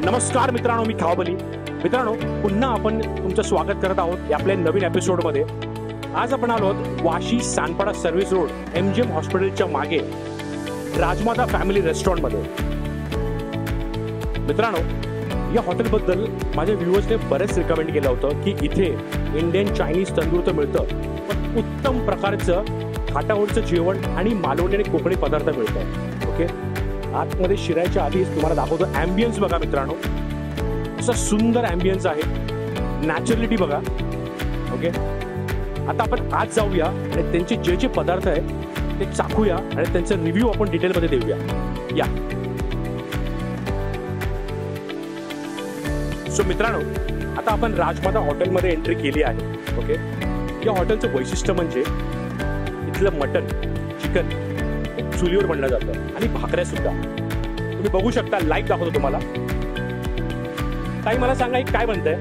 नमस्कार मित्रांनो, मी खावबली. मित्रांनो, पुन्हा आपण तुमचं स्वागत करत आहोत या आपल्या नवीन एपिसोडमध्ये. आज आपण आलो आहोत Vashi Sanpada service road MGM हॉस्पिटलच्या मागे राजमाता फॅमिली रेस्टॉरंटमध्ये. मित्रांनो, या हॉटेलबद्दल माझ्या व्ह्यूअर्सने बरेच रिकमेंड केलं होतं की इथे इंडियन चायनीज तंदूर तर मिळतं, पण उत्तम प्रकारचं घाटावरचं जेवण आणि मालवणी आणि कोकणी पदार्थ मिळतं. ओके, आतमध्ये शिरायच्या आधीच तुम्हाला दाखवतो ॲम्बियन्स बघा मित्रांनो. असं सुंदर ॲम्बियन्स आहे, नॅचरलिटी बघा. ओके, आता आपण आज जाऊया आणि त्यांचे जे जे पदार्थ आहेत ते चाखूया आणि त्यांचा रिव्ह्यू आपण डिटेलमध्ये देऊया. या सो मित्रांनो, आता आपण राजमाता हॉटेलमध्ये एंट्री केली आहे. ओके, या हॉटेलचं वैशिष्ट्य म्हणजे इथलं मटन, चिकन चुलीवर बनलं जातं आणि भाकऱ्या सुद्धा तुम्ही बघू शकता. लाईव्ह दाखवतो तुम्हाला. ताई, मला सांगा एक काय बनतंय?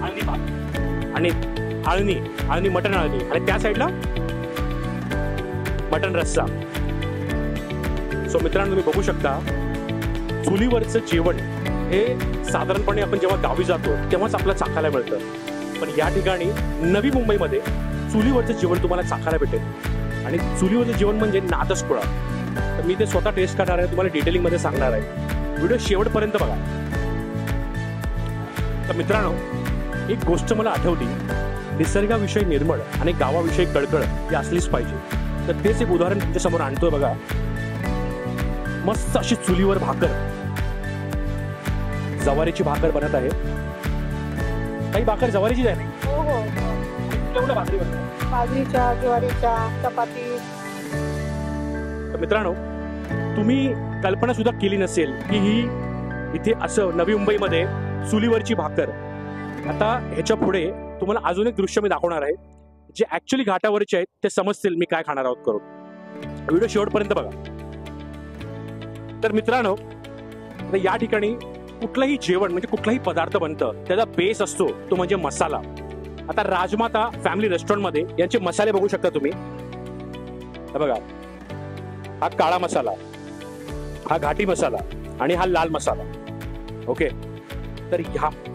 आळणी भात आणि आळणी मटन आळणी, आणि त्या साईडला मटन रस्सा. सो मित्रांनो, तुम्ही बघू शकता चुलीवरचं जेवण हे साधारणपणे आपण जेव्हा गावी जातो तेव्हाच आपल्याला चाखायला मिळतं, पण या ठिकाणी नवी मुंबईमध्ये चुलीवरचं जेवण तुम्हाला चाखायला भेटेल. आणि चुलीवरचं जेवण म्हणजे नादच खुळा. तर मी ते स्वतः टेस्ट करणार आहे, तुम्हाला डिटेलिंगमध्ये सांगणार आहे. व्हिडिओ शेवटपर्यंत बघा. तर मित्रांनो, एक गोष्ट मला आठवली, निसर्गाविषयी निर्मळ आणि गावाविषयी कळकळ ही असलीच पाहिजे. तर तेच एक उदाहरण तुमच्यासमोर आणतोय बघा. मस्त अशी चुलीवर भाकर, जवारीची भाकर बनत आहे. काही भाकर जवारीचीच आहे. हो हो, केवढं भाकरी बनतात? बाजरीच्या, ज्वारीच्या, चपाती. तर मित्रांनो, तुम्ही कल्पना सुद्धा केली नसेल की ही इथे असं नवी मुंबईमध्ये चुलीवरची भाकर. आता ह्याच्या पुढे तुम्हाला अजून एक दृश्य मी दाखवणार आहे, जे ऍक्च्युली घाटावरचे आहेत. ते समजतील मी काय खाणार आहोत करून. व्हिडिओ शेवटपर्यंत बघा. तर मित्रांनो, या ठिकाणी कुठलंही जेवण म्हणजे कुठलाही पदार्थ बनतं त्याचा बेस असतो तो म्हणजे मसाला. आता राजमाता फॅमिली रेस्टॉरंटमध्ये यांचे मसाले बघू शकता तुम्ही. बघा, हा काळा मसाला, हा घाटी मसाला आणि हा लाल मसाला. ओके, तर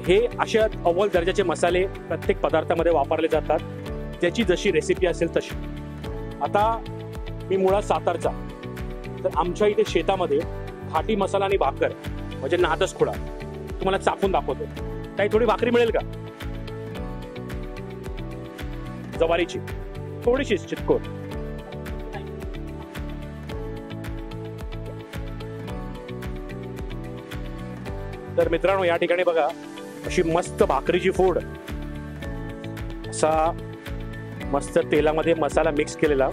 हे अशा अव्वल दर्जाचे मसाले प्रत्येक पदार्थामध्ये वापरले जातात, त्याची जशी रेसिपी असेल तशी. आता मी मुळात सातारचा, तर आमच्या इथे शेतामध्ये घाटी मसाला आणि भाकर म्हणजे नादच खुळा. तुम्हाला चाखून दाखवतो. काही थोडी भाकरी मिळेल का? जवारीची थोडीशी चितकोर. तर मित्रांनो, या ठिकाणी बघा अशी मस्त भाकरीची फोड, असा मस्त तेलामध्ये मसाला मिक्स केलेला.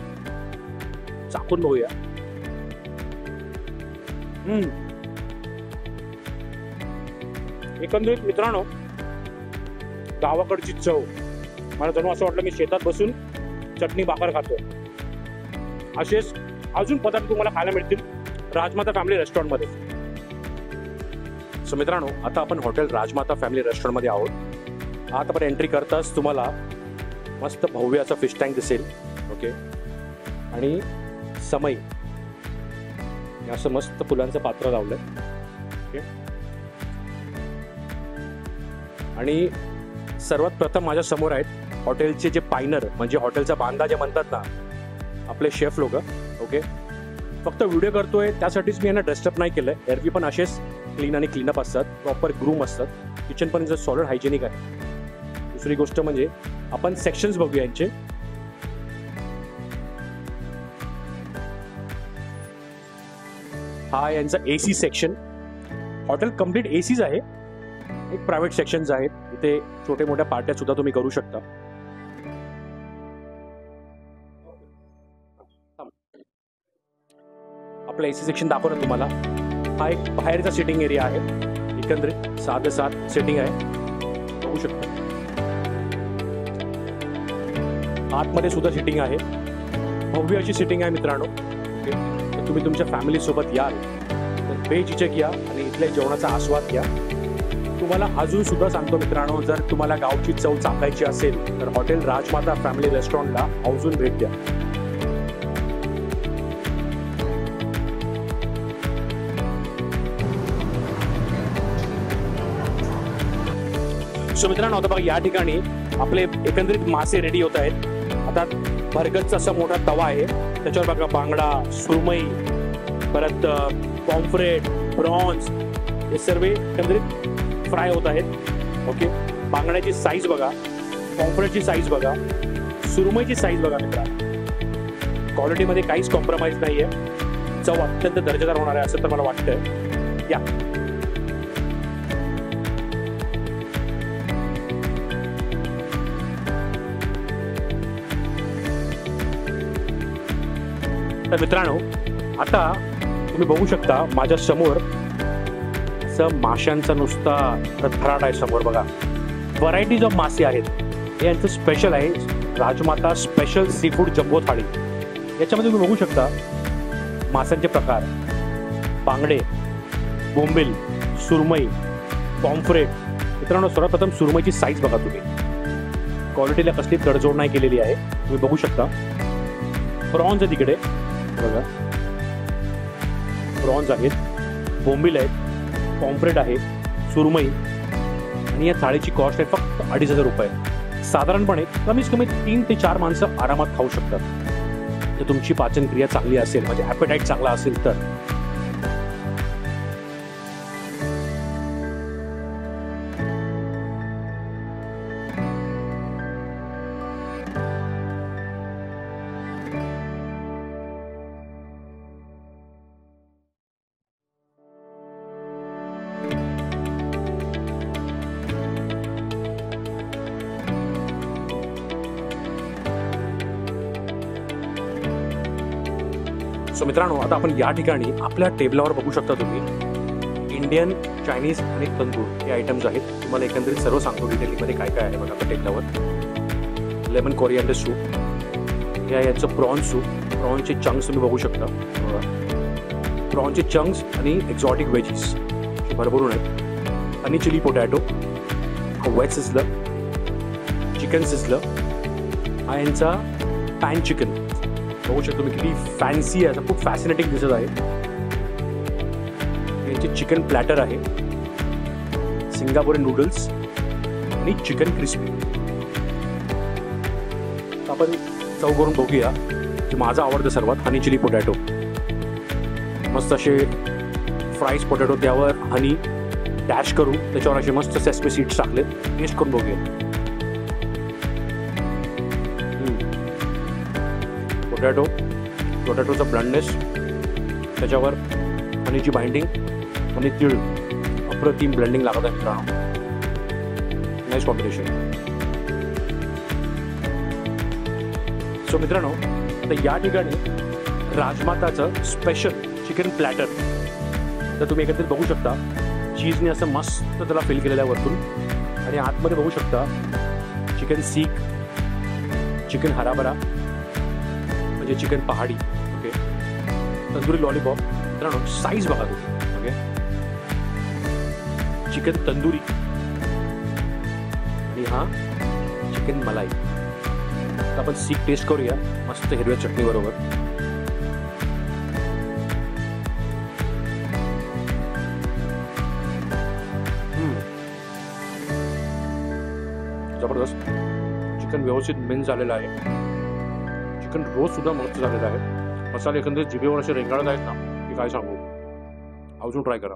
चाकून बघूया. एकंदरीत मित्रांनो, गावाकडची चव. मला जणू असं वाटलं मी शेतात बसून चटणी भाकर खातो. असेच अजून पदार्थ तुम्हाला खायला मिळतील राजमाता फॅमिली रेस्टॉरंटमध्ये. सो मित्रांनो, आता आपण हॉटेल राजमाता फॅमिली रेस्टॉरंटमध्ये आहोत. आता आपण एंट्री करताच तुम्हाला मस्त भव्य असा फिश टँक दिसेल. ओके, आणि समई असं मस्त फुलांचं पात्र लावलंय. ओके, आणि सर्वात प्रथम माझ्या समोर आहेत हॉटेलचे जे पायनर म्हणजे हॉटेलचा बांधा जे म्हणतात ना आपले शेफ लोक. ओके, फक्त व्हिडिओ करतोय त्यासाठीच मी यांना ड्रेसअप नाही केलंय. एरवी पण असेच क्लीन आणि क्लीनअप असतात, प्रॉपर ग्रूम असतात. किचन पण सॉलिड हायजेनिक आहे. दुसरी गोष्ट म्हणजे आपण सेक्शन्स बघूया यांचे. हा यांचा AC सेक्शन. हॉटेल कम्प्लीट ACच आहे. एक प्रायव्हेट सेक्शन्स आहेत, इथे छोटे मोठ्या पार्ट्या सुद्धा तुम्ही करू शकता. आपलं AC सेक्शन दाखवणार तुम्हाला. हा एक बाहेरचा सिटिंग एरिया आहे. एकंदरीत साधं सेटिंग आहे, बघू शकता. आतमध्ये सुद्धा सिटिंग आहे, भव्य अशी सिटिंग आहे मित्रांनो. ओके, तर तुम्ही तुमच्या फॅमिली सोबत याल तर बेझिझक या आणि इथल्या जेवणाचा आस्वाद घ्या. तुम्हाला अजून सुद्धा सांगतो मित्रांनो, जर तुम्हाला गावची चव चाखायची असेल तर हॉटेल राजमाता फॅमिली रेस्टॉरंटला आवर्जून भेट द्या. सो मित्रांनो, आता बघा या ठिकाणी आपले एकंदरीत मासे रेडी होत आहेत. आता भरगतचा असा मोठा तवा आहे, त्याच्यावर बघा बांगडा, सुरमई, परत पॉम्फ्रेट, प्रॉन्स हे सर्व एकंदरीत फ्राय होत आहेत. ओके, बांगड्याची साईज बघा, पॉम्फ्रेटची साईज बघा, सुरमईची साईज बघा मित्रांनो. क्वालिटीमध्ये काहीच कॉम्प्रोमाइज नाही आहे. चव अत्यंत दर्जेदार होणार आहे असं तर मला वाटतंय. या तर मित्रांनो, आता तुम्ही बघू शकता माझ्या समोर असं माशांचा नुसता थराट आहे समोर बघा. व्हरायटीज ऑफ मासे आहेत. हे यांचं स्पेशल आहे राजमाता स्पेशल सी फूड जम्बो थाळी. याच्यामध्ये तुम्ही बघू शकता माशांचे प्रकार, बांगडे, बोंबील, सुरमई, पॉम्फ्रेट. मित्रांनो, सर्वप्रथम सुरमईची साईज बघा तुम्ही. क्वालिटीला कसली तडजोड नाही केलेली आहे, तुम्ही बघू शकता. प्रॉन्स आहे तिकडे बघा, प्रॉन्स आहेत, बोंबील आहेत, पॉम्फ्रेट आहे, सुरमई. आणि या थाळीची कॉस्ट आहे फक्त 2,500 रुपये. साधारणपणे कमीत कमी 3 ते 4 माणसं आरामात खाऊ शकतात. जर तुमची पाचन क्रिया चांगली असेल, म्हणजे ॲपेटाईट चांगला असेल तर. सो मित्रांनो, आता आपण या ठिकाणी आपल्या टेबलावर बघू शकता तुम्ही इंडियन, चायनीज आणि तंदूर हे आयटम्स आहेत. तुम्हाला एकंदरीत सर्व सांगतो डिटेलमध्ये काय काय आहे बघा आपल्या टेबलावर. लेमन कोरिअँडर सूप, हे आहे याचं प्रॉन सूप. प्रॉनचे चंक्स तुम्ही बघू शकता. प्रॉनचे चंक्स आणि एक्झॉटिक वेजीस हे भरभरून आहेत. आणि chilli potato, wedge sizzler, chicken sizzler, हा यांचा पॅन चिकन बघू शकतो तुम्ही, किती फॅन्सी आहे, असं खूप फॅसिनेटिंग दिसत आहे. यांचे चिकन प्लॅटर आहे, सिंगापुरी नूडल्स आणि चिकन क्रिस्पी. आपण चव करून बघूया. जे माझं आवडतं सर्वात, हनी चिली पोटॅटो. मस्त असे फ्राईज पोटॅटो, त्यावर हनी डॅश करू, त्याच्यावर असे मस्त सेसमी सीड्स टाकले. टेस्ट करून बघूया. पोटॅटोचा ब्लँडनेस, त्याच्यावर हनीची बाइंडिंग आणि तीळ, अप्रतिम ब्लेंडिंग लागत आहे मित्रांनो. Nice combination. सो मित्रांनो, आता या ठिकाणी राजमाताचं स्पेशल चिकन प्लॅटर तर तुम्ही एकत्रित बघू शकता. चीजने असं मस्त त्याला फिल केलेलं आहे वरतून. आणि आतमध्ये बघू शकता चिकन सीख, चिकन हराबरा म्हणजे चिकन पहाडी. Okay, tandoori lollipop. मित्रांनो, साईज बघा तुम्ही. ओके, चिकन तंदुरी आणि हा चिकन मलाई. आपण सीख टेस्ट करूया मस्त हिरव्या चटणी बरोबर. जबरदस्त. चिकन व्यवस्थित मिक्स झालेलं आहे. चिकन रोज सुद्धा मस्त झालेला आहे. मसाले एकंदरीत जिभेवर असे रेंगाळत आहेत ना की काय सांगू. अजून ट्राय करा.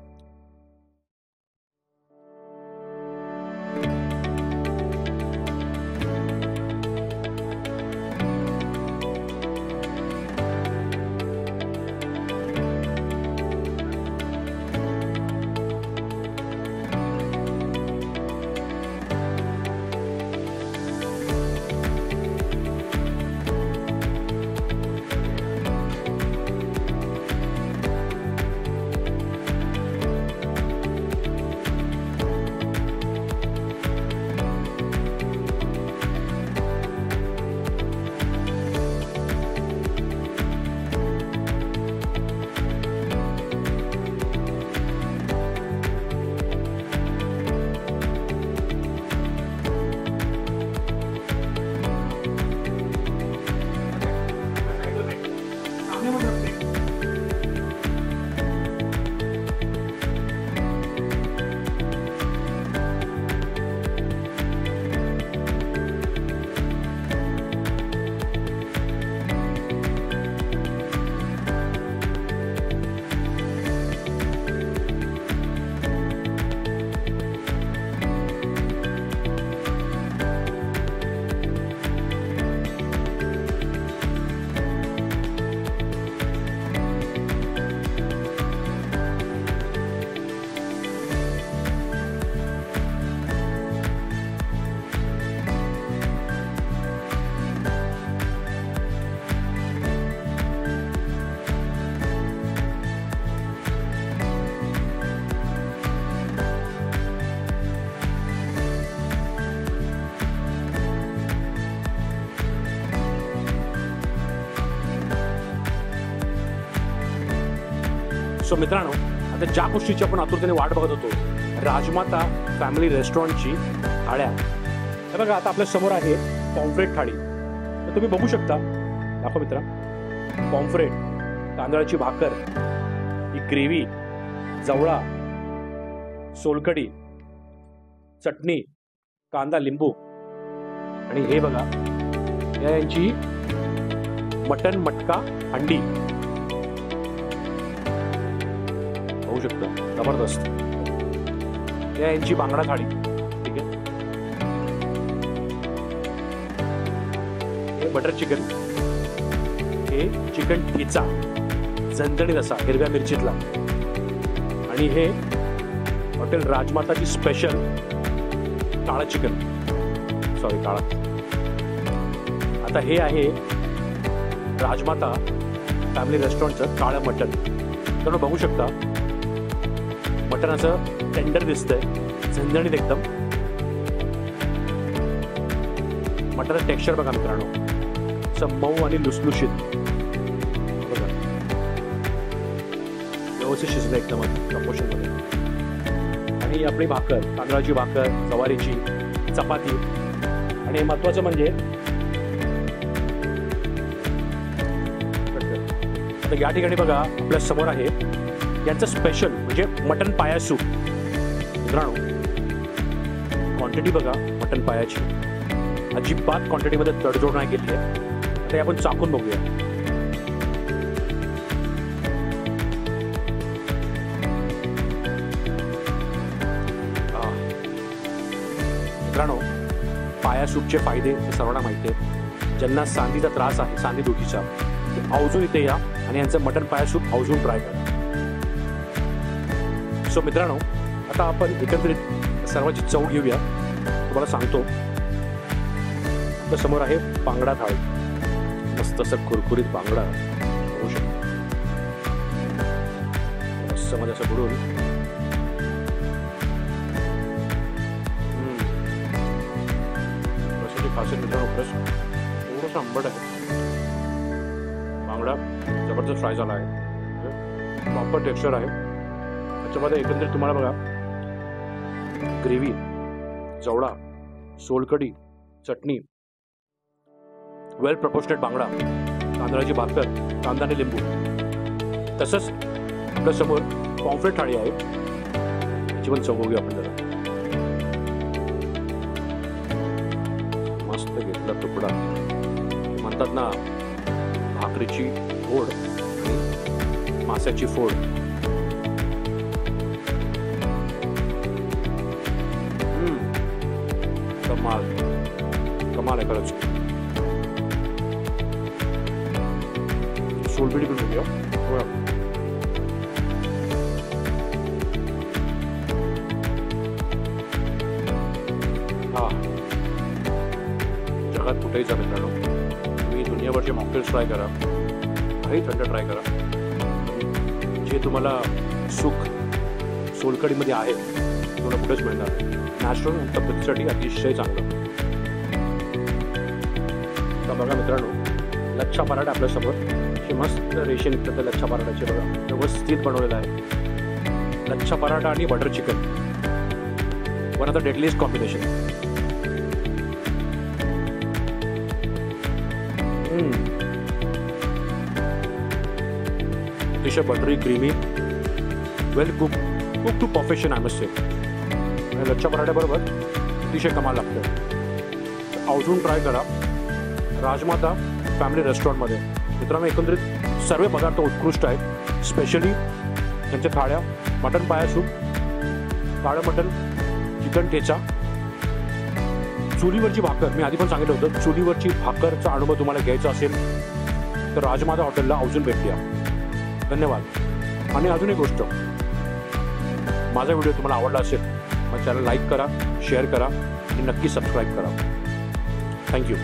सो मित्रांनो, आता ज्या गोष्टीची आपण आतुरतेने वाट बघत होतो, राजमाता फॅमिली रेस्टॉरंटची थाळ्या, हे बघा आता आपल्या समोर आहे पॉम्फ्रेट थाळी. तर तुम्ही बघू शकता, दाखवा मित्रा, पॉम्फ्रेट, तांदळाची भाकर, ही ग्रेव्ही, जवळा, सोलकढी, चटणी, कांदा, लिंबू आणि हे बघा यांची मटन मटका हंडी. होऊ शकतं, जबरदस्त. यांची बांगडा थाळी. ठीक आहे, हे बटर चिकन, हे चिकन ठेचा झणझणीत असा हिरव्या मिरचीतला, आणि हे हॉटेल राजमाताची स्पेशल काळा चिकन, सॉरी काळा. आता हे आहे राजमाता फॅमिली रेस्टॉरंटचं काळं मटन. तुम्ही बघू शकता, मटन असं टेंडर दिसतंय, झणझणीत एकदम. मटनाचं टेक्स्चर बघा मित्रांनो, असं मऊ आणि लुसलुशीत बघा, व्यवस्थित शिजलं एकदम प्रपोर्शनमध्ये. आणि आपली भाकर, तांदळाची भाकर, ज्वारीची, चपाती, आणि महत्वाचं म्हणजे आता या ठिकाणी बघा आपल्या समोर आहे यांचं स्पेशल म्हणजे मटन पाया सूप. मित्रांनो, क्वांटिटी बघा मटन पायाची, अजिबात क्वांटिटीमध्ये तडजोड नाही केली आहे. आता आपण चाकून बघूया. मित्रांनो, पाया सूपचे फायदे सर्वांना माहिती आहे. ज्यांना सांधीचा त्रास आहे, सांधी दुखीचा, आवर्जून इथे या आणि यांचं मटन पाया सूप आवर्जून ट्राय करा. सो मित्रांनो, आता आपण एकत्रित सर्वांची चव घेऊया. तुम्हाला सांगतो, तर समोर आहे बांगडा थाळी, मस्त असं कुरकुरीत बांगडा होऊ शकतो, मस्त मध्ये असं बुडून. रसाची खासियत मित्रांनो, प्लस थोडंसं आंबट आहे. बांगडा जबरदस्त फ्राय झाला आहे, प्रॉपर टेक्स्चर आहे. त्याच्यामध्ये एकंदरीत तुम्हाला बघा ग्रेव्ही, जवळा, सोलकढी, चटणी, वेल प्रपोर्शनेट बांगडा, तांदळाची भाकर, कांदा आणि लिंबू. तसंच आपल्या समोर पॉम्फ्रेट थाळी आहे, याची पण चव बघूया आपण जरा. मस्त घेतला तुकडा, म्हणतात ना भाकरीची फोड, माशाची फोड. कमाल कमाल आहे खरंच. सोलबिडी पण बघूया. हा, जगात कुठेही जा मित्रांनो, तुम्ही दुनियाभरचे मॉकटेल्स ट्राय करा, काही थंड ट्राय करा, जे तुम्हाला सुख सोलकडीमध्ये आहे तुम्हाला कुठेच मिळणार. नॅचरल तब्येतीसाठी अतिशय चांगलं. तर बघा मित्रांनो, लच्छा पराठा आपल्यासमोर, हे मस्त रेषे निघतात त्या लच्छा पराठाचे बघा, व्यवस्थित बनवलेला आहे. लच्छा पराठा आणि butter chicken, one of the deadliest combination. अतिशय buttery, creamy, well cook to perfection I must say. Lachha पराठ्याबरोबर अतिशय कमाल लागतं. आवर्जून ट्राय करा राजमाता फॅमिली रेस्टॉरंटमध्ये. मित्रांनो, एकंदरीत सर्व पदार्थ उत्कृष्ट आहेत. स्पेशली त्यांच्या थाळ्या, मटन पाया सूप, काळं मटन, चिकन ठेचा, चुलीवरची भाकर. मी आधी पण सांगितलं होतं, चुलीवरची भाकरचा अनुभव तुम्हाला घ्यायचा असेल तर राजमाता हॉटेलला आवर्जून भेट द्या. धन्यवाद. आणि अजून एक गोष्ट, माझा व्हिडिओ तुम्हाला आवडला असेल माझ्या चॅनल लाईक करा, शेअर करा आणि नक्की सबस्क्राईब करा. थँक्यू.